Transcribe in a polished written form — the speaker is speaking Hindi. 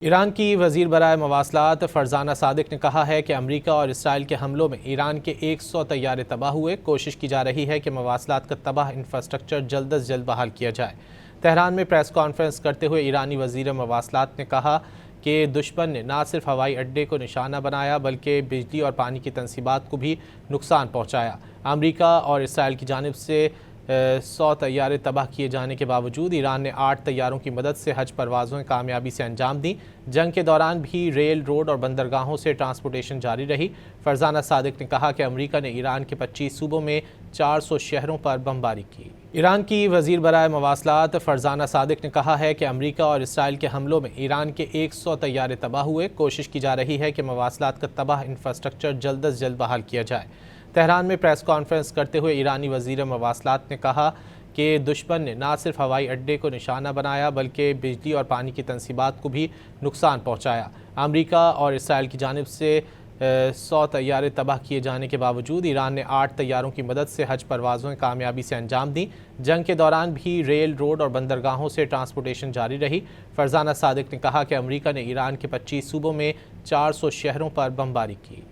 ईरान की वज़ीर बराए मवासलात फ़रज़ाना सादिक ने कहा है कि अमरीका और इसराइल के हमलों में ईरान के 100 तैयारे तबाह हुए। कोशिश की जा रही है कि मवासलात का तबाह इंफ्रास्ट्रक्चर जल्द अज जल्द बहाल किया जाए। तेहरान में प्रेस कॉन्फ्रेंस करते हुए ईरानी वज़ीर मवासलात ने कहा कि दुश्मन ने न सिर्फ हवाई अड्डे को निशाना बनाया बल्कि बिजली और पानी की तनसीबात को भी नुकसान पहुँचाया। अमरीका और इसराइल की जानिब से 100 तैयारे तबाह किए जाने के बावजूद ईरान ने 8 तैयारों की मदद से हज परवाज़ों कामयाबी से अंजाम दी। जंग के दौरान भी रेल, रोड और बंदरगाहों से ट्रांसपोर्टेशन जारी रही। फ़रज़ाना सादिक ने कहा कि अमरीका ने ईरान के 25 सूबों में 400 शहरों पर बमबारी की। ईरान की वज़ीर बराए मवासलात फ़रज़ाना सादिक ने कहा है कि अमरीका और इसराइल के हमलों में ईरान के 100 तैयारे तबाह हुए। कोशिश की जा रही है कि मवासलात का तबाह इंफ्रास्ट्रक्चर जल्द अज जल्द बहाल किया जाए। तेहरान में प्रेस कॉन्फ्रेंस करते हुए ईरानी वज़ीर मवासलात ने कहा कि दुश्मन ने न सिर्फ हवाई अड्डे को निशाना बनाया बल्कि बिजली और पानी की तनसीबात को भी नुकसान पहुँचाया। अमरीका और इसराइल की जानिब से 100 तैयारे तबाह किए जाने के बावजूद ईरान ने 8 तैयारों की मदद से हज परवाज़ों कामयाबी से अंजाम दी। जंग के दौरान भी रेल, रोड और बंदरगाहों से ट्रांसपोर्टेशन जारी रही। फ़रज़ाना सादिक ने कहा कि अमरीका ने ईरान के 25 सूबों में 400 शहरों पर बमबारी की।